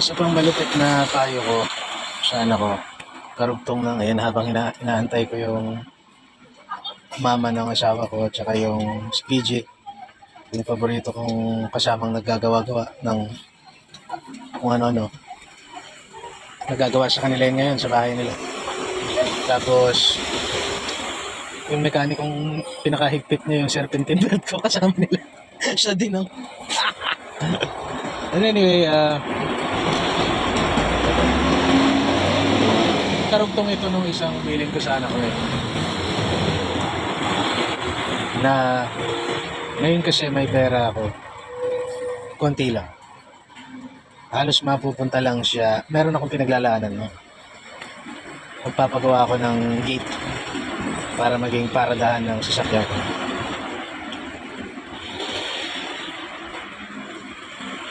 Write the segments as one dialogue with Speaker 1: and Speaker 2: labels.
Speaker 1: Isa pang malupit na payo ko sa anak ko, karugtong na ngayon habang inaantay ko yung mama ng asawa ko at saka yung si PJ, yung paborito kong kasamang naggagawa-gawa ng kung ano-ano. Nagagawa sa kanila yun ngayon sa bahay nila. Tapos, yung mekanikong pinakahigpit niya yung serpentine belt ko kasama nila. Siya din ang... And anyway, karugtong ito nung isang bilin ko sa anak ko na ngayon kasi may pera ako, konti lang. Halos mapupunta lang siya. Meron akong pinaglalaanan, no? Magpapagawa ako ng gate para maging paradahan ng sasakyan ko.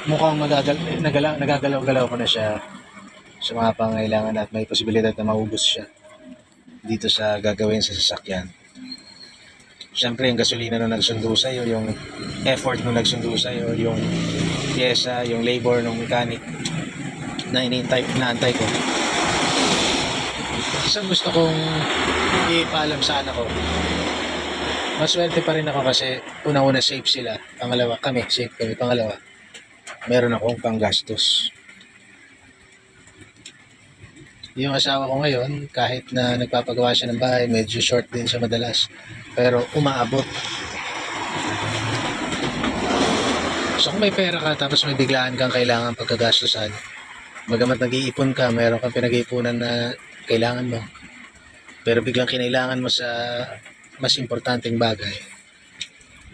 Speaker 1: Mukhang nagagalaw-galaw ko na siya sa mga pangailangan at may posibilidad na maubos siya dito sa gagawin sa sasakyan. Siyempre, yung gasolina nung nagsundo sa'yo, yung effort nung nagsundo sa'yo, yung pyesa, yung labor ng mechanic na inaantay ko. Isang gusto kong ipaalam sa anak ko, maswerte pa rin ako kasi una-una safe sila. Pangalawa, safe kami. Pangalawa, meron akong panggastos. Yung asawa ko ngayon, kahit na nagpapagawa siya ng bahay, medyo short din siya madalas. Pero umaabot. So kung may pera ka tapos may biglaan kang kailangan pagkagastusan, bagamat nag-iipon ka, meron kang pinag-iipunan na kailangan mo, pero biglang kinailangan mo sa mas importanteng bagay,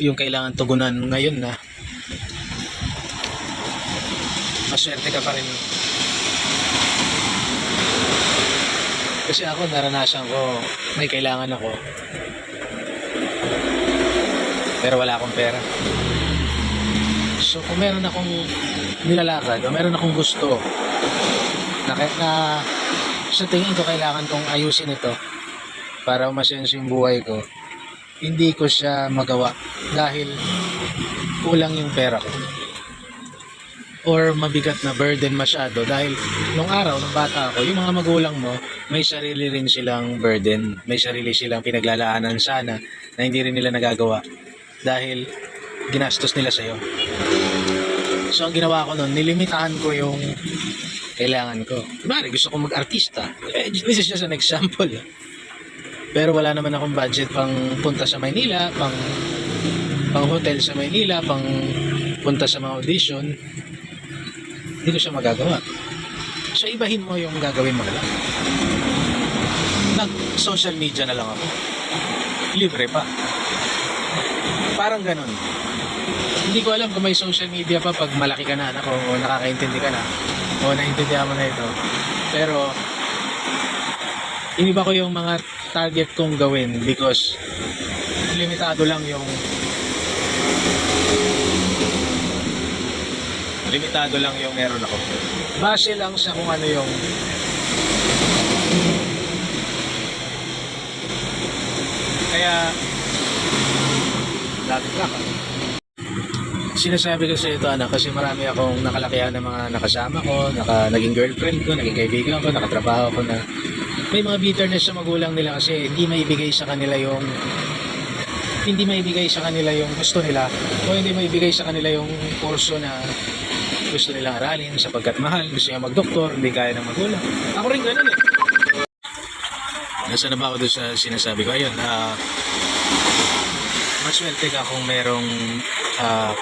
Speaker 1: yung kailangan tugunan ngayon na, maswerte ka pa rin. Kasi ako, naranasan ko, may kailangan ako, pero wala akong pera. So kung meron akong nilalakad o meron akong gusto na kahit na sa tingin ko kailangan kong ayusin ito para umasenso yung buhay ko, hindi ko siya magawa dahil kulang yung pera ko or mabigat na burden masyado. Dahil nung araw, nung bata ako, yung mga magulang mo may sarili rin silang burden, may sarili silang pinaglalaanan sana na hindi rin nila nagagawa dahil ginastos nila sa'yo. So ang ginawa ko noon, nilimitahan ko yung kailangan ko. Kumari, gusto ko mag-artista. This is just an example. Pero wala naman akong budget pang punta sa Maynila, pang hotel sa Maynila, pang punta sa mga audition. Hindi ko siya magagawa. So ibahin mo yung gagawin mo na lang. Nag-social media na lang ako. Libre pa. Parang ganun. Hindi ko alam kung may social media pa pag malaki ka na, anak, o nakakaintindi ka na, o naintindihan mo na ito. Pero iniba ko yung mga target kong gawin because limitado lang yung meron ako. Base lang sa kung ano yung kaya dati ka. Sinasabi ko sa ito, anak, kasi marami akong nakalakihan ng mga nakasama ko, naging girlfriend ko, naging kaibigan ko, nakatrabaho ko na may mga bitterness sa magulang nila kasi hindi maibigay sa kanila yung gusto nila o hindi maibigay sa kanila yung kurso na gusto nilang aralin sapagkat mahal, gusto niya magdoktor, hindi kaya ng magulang. Ako rin ganun eh. Nasa na ba ako doon sa sinasabi ko? Ayun, maswerte ka kung merong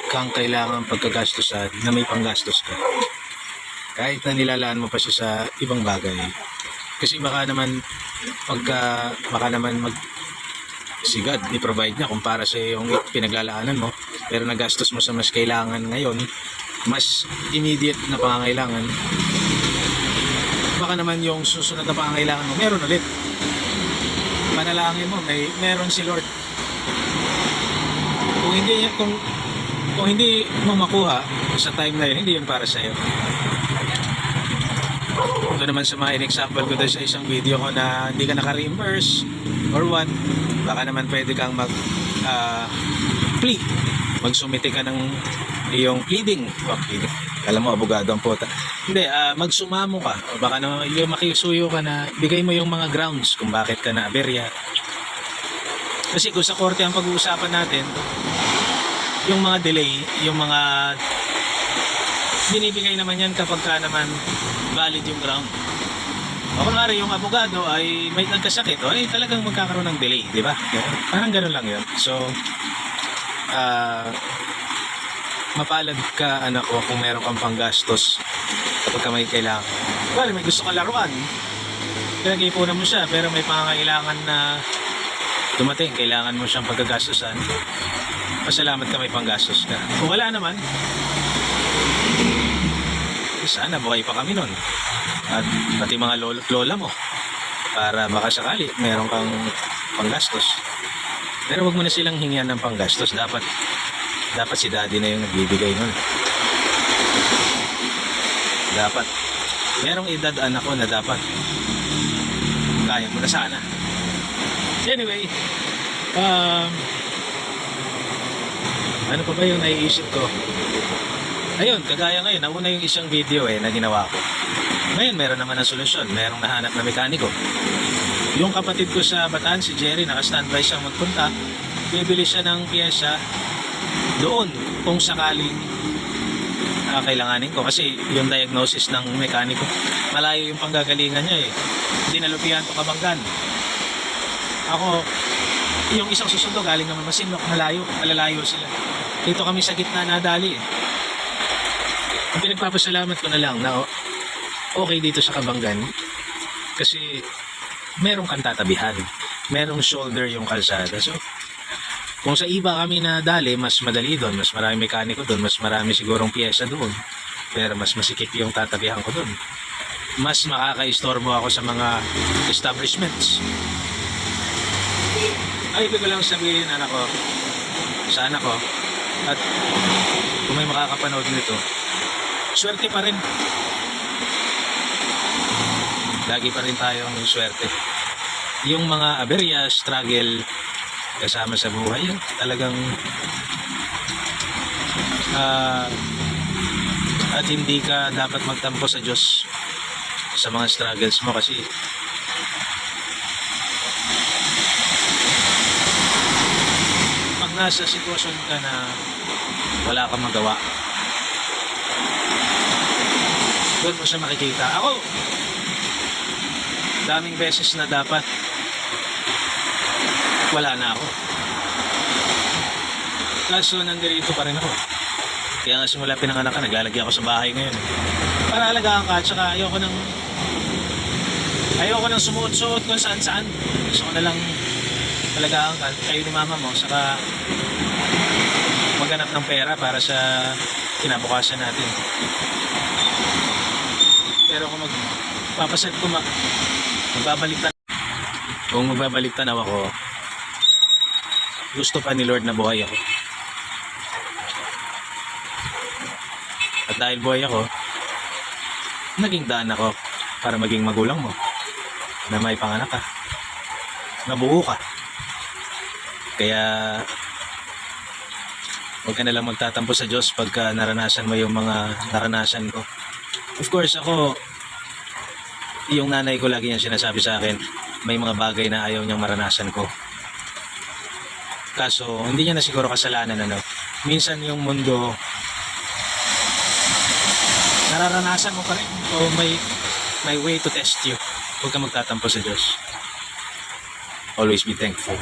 Speaker 1: kang kailangan pagkagastusan na may panggastos ka. Kahit na nilalaan mo pa siya sa ibang bagay. Kasi baka naman si God i-provide niya kung para sa yung pinaglalaanan mo, pero nagastos mo sa mas kailangan ngayon, mas immediate na pangangailangan, baka naman yung susunod na pangangailangan mo meron ulit. Manalangin mo, meron si Lord. Kung hindi mo makuha sa time na yun, hindi yun para sa'yo. Ito naman sa mga in-example ko dahil sa isang video ko na hindi ka naka-reimburse or what, baka naman pwede kang mag-plea. Magsumite ka ng iyong pleading. Alam mo, abogado ang puta. Hindi, magsumamo ka. O baka naman yung makisuyo ka na bigay mo yung mga grounds kung bakit ka na-aberya. Kasi kung sa korte ang pag-uusapan natin, yung mga delay, yung mga binibigay naman yan kapag ka naman valid yung ground. O kunwari yung abogado ay may nagkasakit, o ay talagang magkakaroon ng delay, di ba? Parang gano'n lang yun. So, mapalad ka anak ko kung meron kang panggastos kapag ka may kailangan. Well, may gusto kang laruan, pinag-iipunan mo siya, pero may pangangailangan na dumating, kailangan mo siyang pagkagastosan, pasalamat ka may panggastos ka. Kung wala naman, sana buhay pa kami nun. At pati mga lolo't lola mo, para baka sakali meron kang panggastos. Pero wag mo na silang hingian ng panggastos. Dapat si daddy na yung nagbibigay nun. Dapat merong edad anak ko na dapat kaya mo na sana. Anyway, ano pa ba yung naiisip ko? Ayun, kagaya ngayon, nauna yung isang video na ginawa ko. Ngayon, meron naman na solusyon. Merong nahanap na mekaniko. Yung kapatid ko sa Bataan, si Jerry, naka-standby siyang magpunta. Bibili siya ng piyesa doon kung sakaling kailanganin ko. Kasi yung diagnosis ng mekaniko, malayo yung panggagalingan niya Hindi nalupihan to Kabanggan. Ako, yung isang susundo galing naman Masinloc, malalayo sila. Dito kami sa gitna nadali Ang pinagpapasalamat ko na lang na okay dito sa Kabanggan kasi merong kang tatabihan, merong shoulder yung kalsada. So, kung sa iba kami na dali, mas madali doon, mas marami mekaniko doon, mas marami sigurong piyesa doon, pero mas masikip yung tatabihan ko doon. Mas makaka-istorbo ako sa mga establishments. Ay, ibig ko lang sabihin, anak ko, sa anak ko, at kung may makakapanood nito, swerte pa rin. Lagi pa rin tayong swerte. Yung mga aberya, struggle, kasama sa buhay, talagang at hindi ka dapat magtampo sa Diyos sa mga struggles mo kasi pag nasa sitwasyon ka na wala kang magawa, doon mo siya makikita. Ako, daming beses na dapat wala na ako. Kaso nandito pa rin ako. Kaya nga simula pinanganak ka, naglalagay ako sa bahay ngayon. Para alagaan ka, at saka ayoko nang sumuot-suot kung saan-saan. Gusto ko na lang alagaan ka, kayo ni mama mo, saka maghanap ng pera para sa kinabukasan natin. Pero kung magbabalik tanaw ako, gusto pa ni Lord na buhay ako. At dahil buhay ako, naging daan ako para maging magulang mo, na may panganak ka, nabuo ka. Kaya huwag ka na lang magtatampo sa Diyos pagka naranasan mo yung mga naranasan ko. Of course, ako, yung nanay ko lagi niyan sinasabi sa akin, may mga bagay na ayaw niyang maranasan ko. Kaso, hindi niya na siguro kasalanan, minsan yung mundo, nararanasan mo pa rin, o may way to test you. Huwag ka magtatampo sa Diyos. Always be thankful.